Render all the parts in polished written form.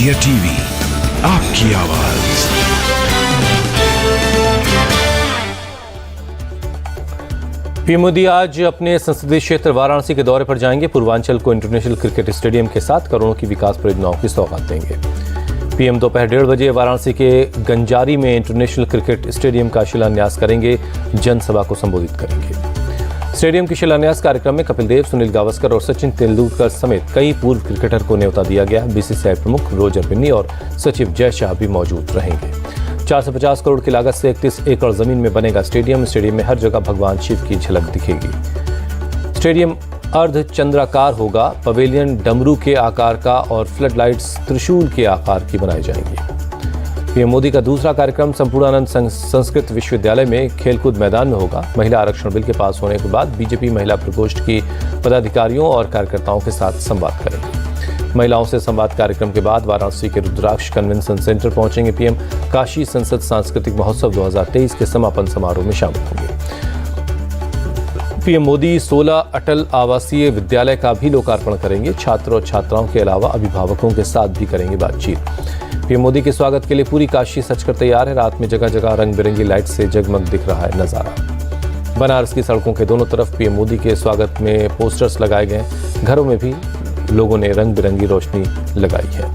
India TV, आपकी आवाज। PM Modi आज अपने संसदीय क्षेत्र वाराणसी के दौरे पर जाएंगे। पूर्वांचल को इंटरनेशनल क्रिकेट स्टेडियम के साथ करोड़ों की विकास परियोजनाओं की सौगात देंगे। पीएम दोपहर 1:30 बजे वाराणसी के गंजारी में इंटरनेशनल क्रिकेट स्टेडियम का शिलान्यास करेंगे, जनसभा को संबोधित करेंगे। स्टेडियम के शिलान्यास कार्यक्रम में कपिल देव, सुनील गावस्कर और सचिन तेंदुलकर समेत कई पूर्व क्रिकेटर को न्योता दिया गया। बीसीसीआई प्रमुख रोजर बिन्नी और सचिव जय शाह भी मौजूद रहेंगे। 450 करोड़ की लागत से 31 एकड़ जमीन में बनेगा स्टेडियम। स्टेडियम में हर जगह भगवान शिव की झलक दिखेगी। स्टेडियम अर्धचंद्राकार होगा। पवेलियन डमरू के आकार का और फ्लड लाइट्स त्रिशूल के आकार की बनाई जाएंगी। पीएम मोदी का दूसरा कार्यक्रम संपूर्णानंद संस्कृत विश्वविद्यालय में खेलकूद मैदान में होगा। महिला आरक्षण बिल के पास होने के बाद बीजेपी महिला प्रकोष्ठ की पदाधिकारियों और कार्यकर्ताओं के साथ संवाद करेंगे। महिलाओं से संवाद कार्यक्रम के बाद वाराणसी के रुद्राक्ष कन्वेंशन सेंटर पहुंचेंगे पीएम। काशी संसद सांस्कृतिक महोत्सव 2023 के समापन समारोह में शामिल होंगे। पीएम मोदी 16 अटल आवासीय विद्यालय का भी लोकार्पण करेंगे। छात्र और छात्राओं के अलावा अभिभावकों के साथ भी करेंगे बातचीत। पीएम मोदी के स्वागत के लिए पूरी काशी सजकर तैयार है। रात में जगह जगह रंग बिरंगी लाइट से जगमग दिख रहा है नजारा। बनारस की सड़कों के दोनों तरफ पीएम मोदी के स्वागत में पोस्टर्स लगाए गए। घरों में भी लोगों ने रंग बिरंगी रोशनी लगाई है।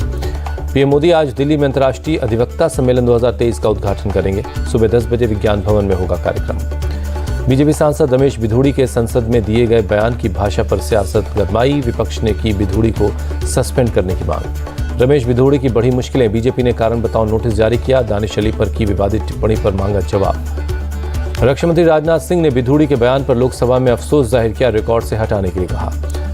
पीएम मोदी आज दिल्ली में अंतर्राष्ट्रीय अधिवक्ता सम्मेलन 2023 का उद्घाटन करेंगे। सुबह 10 बजे विज्ञान भवन में होगा कार्यक्रम। बीजेपी सांसद रमेश बिधूड़ी के संसद में दिए गए बयान की भाषा पर सियासत गरमाई। विपक्ष ने की बिधूड़ी को सस्पेंड करने की मांग। रमेश बिधूड़ी की बड़ी मुश्किलें, बीजेपी ने कारण बताओ नोटिस जारी किया। दानिश अली पर की विवादित टिप्पणी पर मांगा जवाब। रक्षा मंत्री राजनाथ सिंह ने बिधूड़ी के बयान पर लोकसभा में अफसोस जाहिर किया। रिकॉर्ड से हटाने के लिए कहा।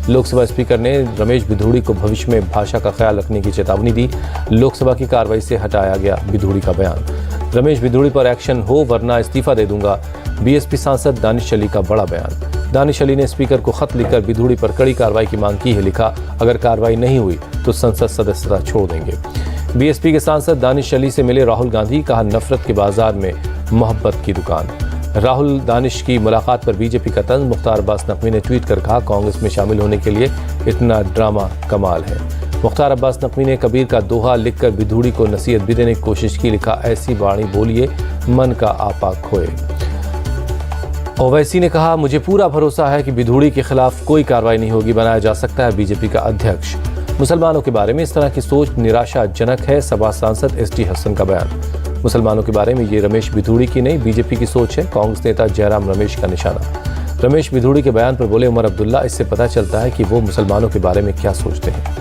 लोकसभा स्पीकर ने रमेश बिधूड़ी को भविष्य में भाषा का ख्याल रखने की चेतावनी दी। लोकसभा की कार्रवाई से हटाया गया बिधूड़ी का बयान। रमेश बिधूड़ी पर एक्शन हो वरना इस्तीफा दे दूंगा, बीएसपी सांसद दानिश अली का बड़ा बयान। दानिश अली ने स्पीकर को खत लिखकर बिधूड़ी पर कड़ी कार्रवाई की मांग की है। लिखा, अगर कार्रवाई नहीं हुई तो संसद सदस्यता छोड़ देंगे। बीएसपी के सांसद दानिश अली से मिले राहुल गांधी। कहा, नफरत के बाजार में मोहब्बत की दुकान। राहुल दानिश की मुलाकात पर बीजेपी का तंज। मुख्तार अब्बास नकवी ने ट्वीट कर कहा, कांग्रेस में शामिल होने के लिए इतना ड्रामा कमाल है। मुख्तार अब्बास नकवी ने कबीर का दोहा लिखकर बिधूड़ी को नसीहत भी देने की कोशिश की। लिखा, ऐसी वाणी बोलिए मन का आपा खोए। ओवैसी ने कहा, मुझे पूरा भरोसा है कि बिधूड़ी के खिलाफ कोई कार्रवाई नहीं होगी। बनाया जा सकता है बीजेपी का अध्यक्ष। मुसलमानों के बारे में इस तरह की सोच निराशाजनक है। सपा सांसद एसटी हसन का बयान। मुसलमानों के बारे में ये रमेश बिधूड़ी की नहीं, बीजेपी की सोच है। कांग्रेस नेता जयराम रमेश का निशाना। रमेश बिधूड़ी के बयान पर बोले उमर अब्दुल्ला, इससे पता चलता है कि वो मुसलमानों के बारे में क्या सोचते हैं।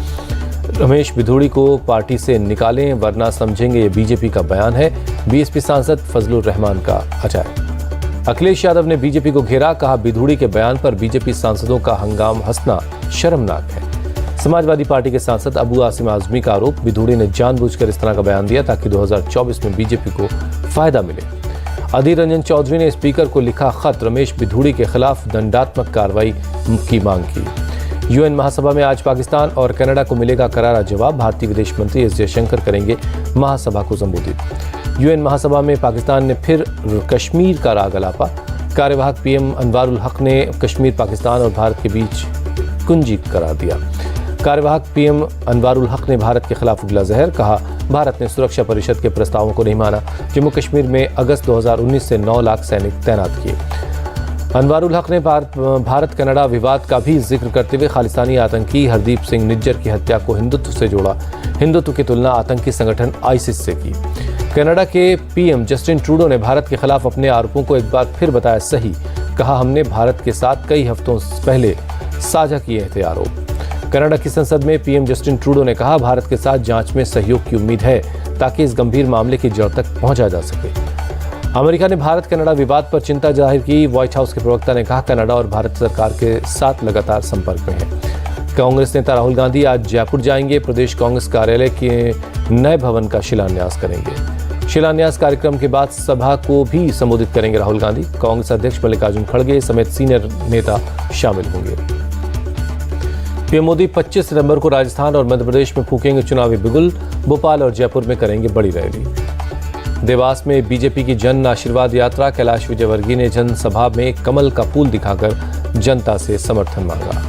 रमेश बिधूड़ी को पार्टी से निकालें वरना समझेंगे ये बीजेपी का बयान है। बीएसपी सांसद फजलुर रहमान का अजायब। अखिलेश यादव ने बीजेपी को घेरा। कहा, बिधूड़ी के बयान पर बीजेपी सांसदों का हंगाम हंसना शर्मनाक है। समाजवादी पार्टी के सांसद अबू आसिम आजमी का आरोप, बिधूड़ी ने जानबूझकर इस तरह का बयान दिया ताकि 2024 में बीजेपी को फायदा मिले। अधीर रंजन चौधरी ने स्पीकर को लिखा खत, रमेश बिधूड़ी के खिलाफ दंडात्मक कार्रवाई की मांग की। यूएन महासभा में आज पाकिस्तान और कनाडा को मिलेगा करारा जवाब। भारतीय विदेश मंत्री एस जयशंकर करेंगे महासभा को संबोधित। यूएन महासभा में पाकिस्तान ने फिर कश्मीर का राग अलापा। कार्यवाहक पीएम अनवारुल हक ने कश्मीर पाकिस्तान और भारत के बीच कुंजी करार दिया। कार्यवाहक पीएम अनवारुल हक ने भारत के खिलाफ उगला जहर। कहा, भारत ने सुरक्षा परिषद के प्रस्तावों को नहीं माना। जम्मू कश्मीर में अगस्त 2019 से 9 लाख सैनिक तैनात किए। अनवारुल हक ने भारत कनाडा विवाद का भी जिक्र करते हुए खालिस्तानी आतंकी हरदीप सिंह निज्जर की हत्या को हिंदुत्व से जोड़ा। हिंदुत्व की तुलना आतंकी संगठन आईसिस से की। कनाडा के पीएम जस्टिन ट्रूडो ने भारत के खिलाफ अपने आरोपों को एक बार फिर बताया सही। कहा, हमने भारत के साथ कई हफ्तों पहले साझा किए थे आरोप। कनाडा की संसद में पीएम जस्टिन ट्रूडो ने कहा, भारत के साथ जांच में सहयोग की उम्मीद है ताकि इस गंभीर मामले की जड़ तक पहुंचा जा सके। अमेरिका ने भारत कनाडा विवाद पर चिंता जाहिर की। व्हाइट हाउस के प्रवक्ता ने कहा, कनाडा और भारत सरकार के साथ लगातार संपर्क में है। कांग्रेस नेता राहुल गांधी आज जयपुर जाएंगे। प्रदेश कांग्रेस कार्यालय के नए भवन का शिलान्यास करेंगे। शिलान्यास कार्यक्रम के बाद सभा को भी संबोधित करेंगे राहुल गांधी। कांग्रेस अध्यक्ष मल्लिकार्जुन खड़गे समेत सीनियर नेता शामिल होंगे। पीएम मोदी 25 सितंबर को राजस्थान और मध्य प्रदेश में फूकेंगे चुनावी बिगुल। भोपाल और जयपुर में करेंगे बड़ी रैली। देवास में बीजेपी की जन आशीर्वाद यात्रा। कैलाश विजयवर्गीय ने जनसभा में कमल का फूल दिखाकर जनता से समर्थन मांगा।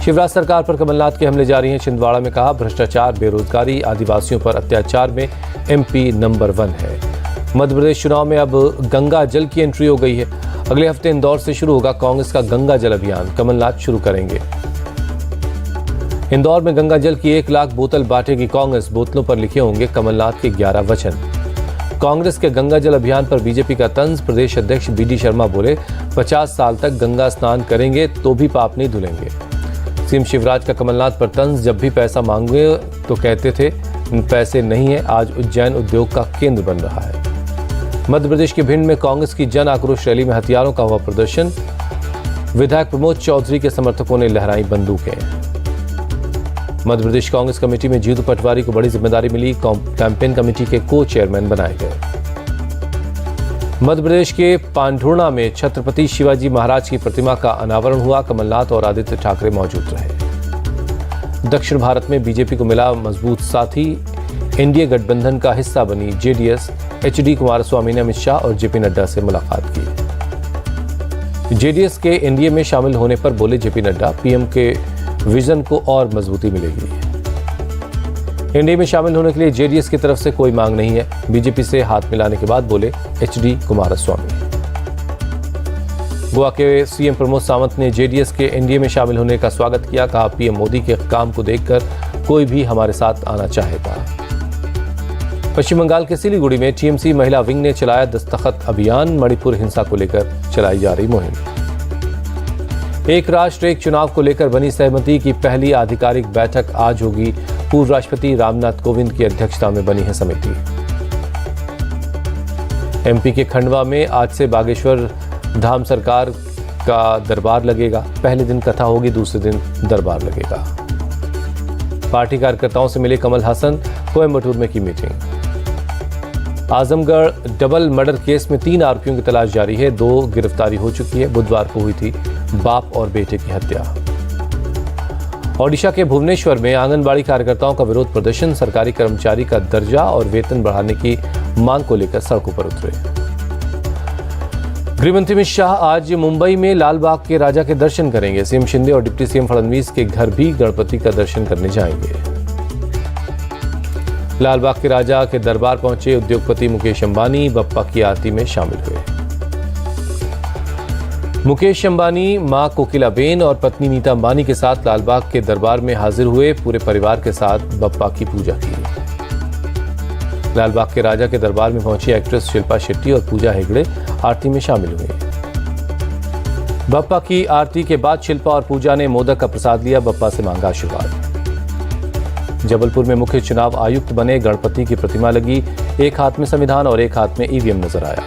शिवराज सरकार पर कमलनाथ के हमले जारी हैं। छिंदवाड़ा में कहा, भ्रष्टाचार, बेरोजगारी, आदिवासियों पर अत्याचार में एमपी नंबर 1 है। मध्य प्रदेश चुनाव में अब गंगा जल की एंट्री हो गई है। अगले हफ्ते इंदौर से शुरू होगा कांग्रेस का गंगा जल अभियान, कमलनाथ शुरू करेंगे। इंदौर में गंगा जल की 1 लाख बोतल बांटेगी कांग्रेस। बोतलों पर लिखे होंगे कमलनाथ के 11 वचन। कांग्रेस के गंगा जल अभियान पर बीजेपी का तंज। प्रदेश अध्यक्ष बीडी शर्मा बोले, 50 साल तक गंगा स्नान करेंगे तो भी पाप नहीं धुलेंगे। सीएम शिवराज का कमलनाथ पर तंज। जब भी पैसा मांगे तो कहते थे पैसे नहीं है। आज उज्जैन उद्योग का केंद्र बन रहा है। मध्य प्रदेश के भिंड में कांग्रेस की जन आक्रोश रैली में हथियारों का हुआ प्रदर्शन। विधायक प्रमोद चौधरी के समर्थकों ने लहराई बंदूकें। मध्य प्रदेश कांग्रेस कमेटी में जीतू पटवारी को बड़ी जिम्मेदारी मिली। कैंपेन कमेटी के को चेयरमैन बनाए गए। मध्य प्रदेश के पांढुर्णा में छत्रपति शिवाजी महाराज की प्रतिमा का अनावरण हुआ। कमलनाथ और आदित्य ठाकरे मौजूद रहे। दक्षिण भारत में बीजेपी को मिला मजबूत साथी। एनडीए गठबंधन का हिस्सा बनी जेडीएस। एचडी कुमारस्वामी ने अमित शाह और जेपी नड्डा से मुलाकात की। जेडीएस के एनडीए में शामिल होने पर बोले जेपी नड्डा, पीएम के विजन को और मजबूती मिलेगी। एनडीए में शामिल होने के लिए जेडीएस की तरफ से कोई मांग नहीं है। बीजेपी से हाथ मिलाने के बाद बोले एचडी कुमारस्वामी। गोवा के सीएम प्रमोद सावंत ने जेडीएस के एनडीए में शामिल होने का स्वागत किया। कहा, पीएम मोदी के काम को देखकर कोई भी हमारे साथ आना चाहेगा। पश्चिम बंगाल के सिलीगुड़ी में टीएमसी महिला विंग ने चलाया दस्तखत अभियान। मणिपुर हिंसा को लेकर चलाई जा रही मुहिम। एक राष्ट्र एक चुनाव को लेकर बनी सहमति की पहली आधिकारिक बैठक आज होगी। पूर्व राष्ट्रपति रामनाथ कोविंद की अध्यक्षता में बनी है समिति। एमपी के खंडवा में आज से बागेश्वर धाम सरकार का दरबार लगेगा। पहले दिन कथा होगी, दूसरे दिन दरबार लगेगा। पार्टी कार्यकर्ताओं से मिले कमल हसन। कोयम्बटूर में की meeting. Azamgarh double murder case में 3 आरोपियों की तलाश जारी है। 2 गिरफ्तारी हो चुकी है। बुधवार को हुई थी बाप और बेटे की हत्या। ओडिशा के भुवनेश्वर में आंगनबाड़ी कार्यकर्ताओं का विरोध प्रदर्शन। सरकारी कर्मचारी का दर्जा और वेतन बढ़ाने की मांग को लेकर सड़कों पर उतरे। गृहमंत्री अमित शाह आज मुंबई में लाल बाग के राजा के दर्शन करेंगे। सीएम शिंदे और डिप्टी सीएम फडणवीस के घर भी गणपति का दर्शन करने जाएंगे। लाल बाग के राजा के दरबार पहुंचे उद्योगपति मुकेश अंबानी। बप्पा की आरती में शामिल हुए। मुकेश अंबानी मां कोकिलाबेन और पत्नी नीता अंबानी के साथ लालबाग के दरबार में हाजिर हुए। पूरे परिवार के साथ बप्पा की पूजा की। लालबाग के राजा के दरबार में पहुंची एक्ट्रेस शिल्पा शेट्टी और पूजा हेगड़े आरती में शामिल हुए। बप्पा की आरती के बाद शिल्पा और पूजा ने मोदक का प्रसाद लिया। बप्पा से मांगा आशीर्वाद। जबलपुर में मुख्य चुनाव आयुक्त बने गणपति की प्रतिमा लगी। एक हाथ में संविधान और एक हाथ में ईवीएम नजर आया।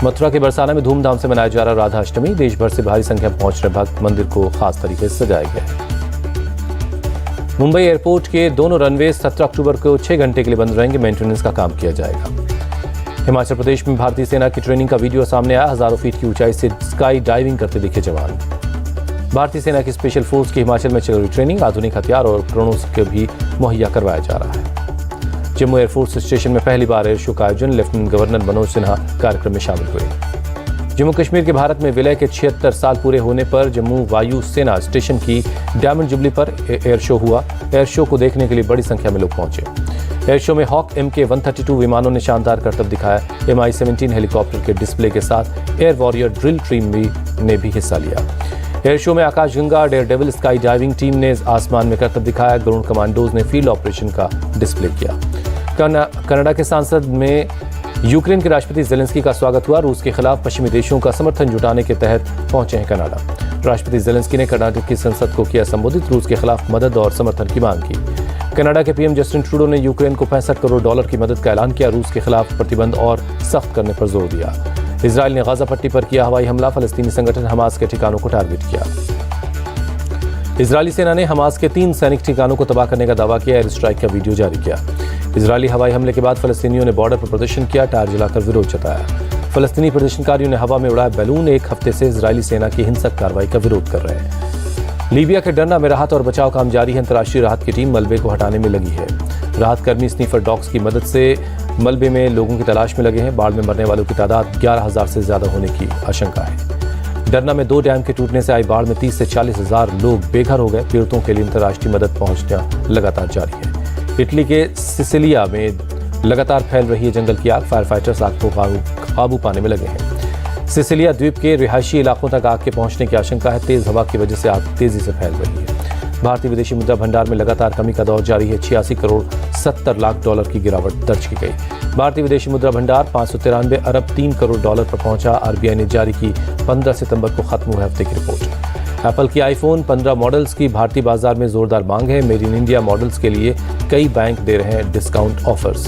मथुरा के बरसाना में धूमधाम से मनाया जा रहा राधा अष्टमी। देश भर से भारी संख्या में पहुंच रहे भक्त मंदिर को खास तरीके से सजाया गया है। मुंबई एयरपोर्ट के दोनों रनवे 17 अक्टूबर को 6 घंटे के लिए बंद रहेंगे। मेंटेनेंस का काम किया जाएगा। हिमाचल प्रदेश में भारतीय सेना की ट्रेनिंग का वीडियो सामने आया। हजारों फीट की ऊंचाई से स्काई डाइविंग करते दिखे जवान। भारतीय सेना की स्पेशल फोर्स की हिमाचल में चल रही ट्रेनिंग। आधुनिक हथियार और उपकरणों को भी मुहैया करवाया जा रहा है। जम्मू एयरफोर्स स्टेशन में पहली बार एयर शो का आयोजन। लेफ्टिनेंट गवर्नर मनोज सिन्हा कार्यक्रम में शामिल हुए। जम्मू कश्मीर के भारत में विलय के 76 साल पूरे होने पर जम्मू वायु सेना स्टेशन की डायमंड जुबली पर एयर शो हुआ। एयर शो को देखने के लिए बड़ी संख्या में लोग पहुंचे। एयर शो में हॉक MK-132 विमानों ने शानदार करतब दिखाया। MI-17 हेलीकॉप्टर के डिस्प्ले के साथ एयर वॉरियर ड्रिल टीम ने भी हिस्सा लिया। एयर शो में आकाशगंगा डेयरडेविल स्काई डाइविंग टीम ने आसमान में करतब दिखाया। गरुड़ कमांडोज ने फील्ड ऑपरेशन का डिस्प्ले किया। कनाडा के संसद में यूक्रेन के राष्ट्रपति जेलेंस्की का स्वागत हुआ। रूस के खिलाफ पश्चिमी देशों का समर्थन जुटाने के तहत पहुंचे हैं कनाडा। राष्ट्रपति जेलेंस्की ने कर्नाटक की संसद को किया संबोधित। रूस के खिलाफ मदद और समर्थन की मांग की। कनाडा के पीएम जस्टिन ट्रूडो ने यूक्रेन को $65 करोड़ की मदद का ऐलान किया। रूस के खिलाफ प्रतिबंध और सख्त करने पर जोर दिया। इजरायल ने गाजा पट्टी पर किया हवाई हमला। फलस्तीनी संगठन हमास के ठिकानों को टारगेट किया। इजरायली सेना ने हमास के 3 सैनिक ठिकानों को तबाह करने का दावा किया। एयर स्ट्राइक का वीडियो जारी किया। इजरायली हवाई हमले के बाद फलस्तीनियों ने बॉर्डर पर प्रदर्शन किया। टायर जलाकर विरोध जताया। फलस्तीनी प्रदर्शनकारियों ने हवा में उड़ाया बैलून। एक हफ्ते से इजरायली सेना की हिंसक कार्रवाई का विरोध कर रहे हैं। लीबिया के डरना में राहत और बचाव काम जारी है। अंतर्राष्ट्रीय राहत की टीम मलबे को हटाने में लगी है। राहत कर्मी स्नीफर डॉग्स की मदद से मलबे में लोगों की तलाश में लगे हैं। बाढ़ में मरने वालों की तादाद 11,000 से ज्यादा होने की आशंका है। डरना में 2 डैम के टूटने से आई बाढ़ में 30 से 40 हजार लोग बेघर हो गए। पीड़ितों के लिए अंतर्राष्ट्रीय मदद पहुंचना लगातार जारी है। इटली के सिसिलिया में लगातार फैल रही है जंगल की आग। फायर फाइटर्स आग को काबू पाने में लगे हैं। सिसिलिया द्वीप के रिहायशी इलाकों तक आग के पहुंचने की आशंका है। तेज हवा की वजह से आग तेजी से फैल रही है। भारतीय विदेशी मुद्रा भंडार में लगातार कमी का दौर जारी है। 86 करोड़ 70 लाख डॉलर की गिरावट दर्ज की गई। भारतीय विदेशी मुद्रा भंडार 593 अरब 3 करोड़ डॉलर पर पहुंचा। आरबीआई ने जारी की 15 सितंबर को खत्म हुए हफ्ते की रिपोर्ट। एप्पल की आईफोन 15 मॉडल्स की भारतीय बाजार में जोरदार मांग है। मेड इन इंडिया मॉडल्स के लिए कई बैंक दे रहे हैं डिस्काउंट ऑफर्स।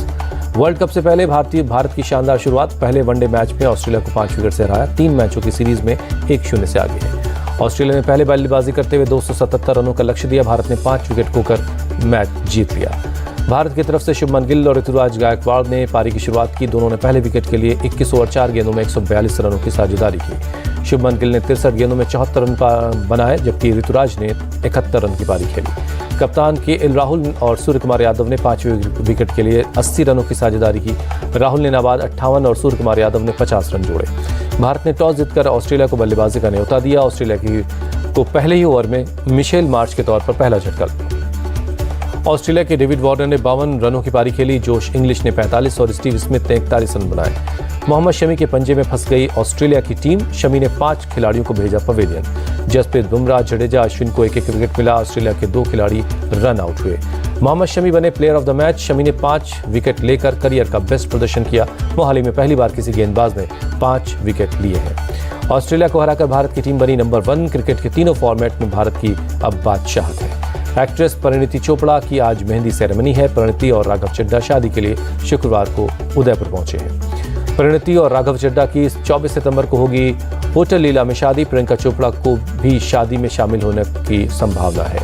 वर्ल्ड कप से पहले भारत की शानदार शुरुआत। पहले वनडे मैच में ऑस्ट्रेलिया को 5 विकेट से हराया। 3 मैचों की सीरीज में 1-0 से आगे है। ऑस्ट्रेलिया ने पहले बल्लेबाजी करते हुए 277 रनों का लक्ष्य दिया। भारत ने 5 विकेट खोकर मैच जीत लिया। भारत की तरफ से शुभमन गिल और ऋतुराज गायकवाड़ ने पारी की शुरुआत की। दोनों ने पहले विकेट के लिए 21 ओवर 4 गेंदों में 142 रनों की साझेदारी की। शुभमन गिल ने 63 गेंदों में 74 रन बनाए, जबकि ऋतुराज ने 71 रन की पारी खेली। कप्तान केएल राहुल और सूर्य कुमार यादव ने 5वें विकेट के लिए 80 रनों की साझेदारी की। राहुल ने नाबाद 58 और सूर्य कुमार यादव ने 50 रन जोड़े। भारत ने टॉस जीतकर ऑस्ट्रेलिया को बल्लेबाजी का न्योता दिया। ऑस्ट्रेलिया को पहले ही ओवर में मिशेल मार्च के तौर पर पहला झटका। ऑस्ट्रेलिया के डेविड वार्नर ने 52 रनों की पारी खेली। जोश इंग्लिश ने 45 और स्टीव स्मिथ ने 41 रन बनाए। मोहम्मद शमी के पंजे में फंस गई ऑस्ट्रेलिया की टीम। शमी ने 5 खिलाड़ियों को भेजा पवेलियन। जसप्रीत बुमराह, जडेजा, अश्विन को 1-1 विकेट मिला। ऑस्ट्रेलिया के 2 खिलाड़ी रन आउट हुए। मोहम्मद शमी बने player of the match. Shami ने 5 विकेट लेकर करियर का बेस्ट प्रदर्शन किया। वो हाल ही में पहली बार किसी गेंदबाज ने 5 विकेट लिए हैं। ऑस्ट्रेलिया को हराकर भारत की टीम बनी नंबर 1। क्रिकेट के तीनों फॉर्मेट में भारत की अब बादशाहत है। एक्ट्रेस परिणीति चोपड़ा की आज मेहंदी सेरेमनी है। परिणीति और राघव चड्ढा शादी के लिए शुक्रवार को उदयपुर पहुंचे हैं। परिणीति और राघव चड्ढा की 24 सितंबर को होगी होटल लीला में शादी। प्रियंका चोपड़ा को भी शादी में शामिल होने की संभावना है।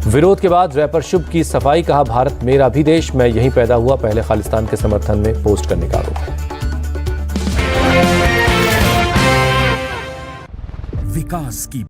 विरोध के बाद रैपर शुभ की सफाई। कहा, भारत मेरा भी देश, मैं यहीं पैदा हुआ। पहले खालिस्तान के समर्थन में पोस्ट करने का आरोप है। विकास की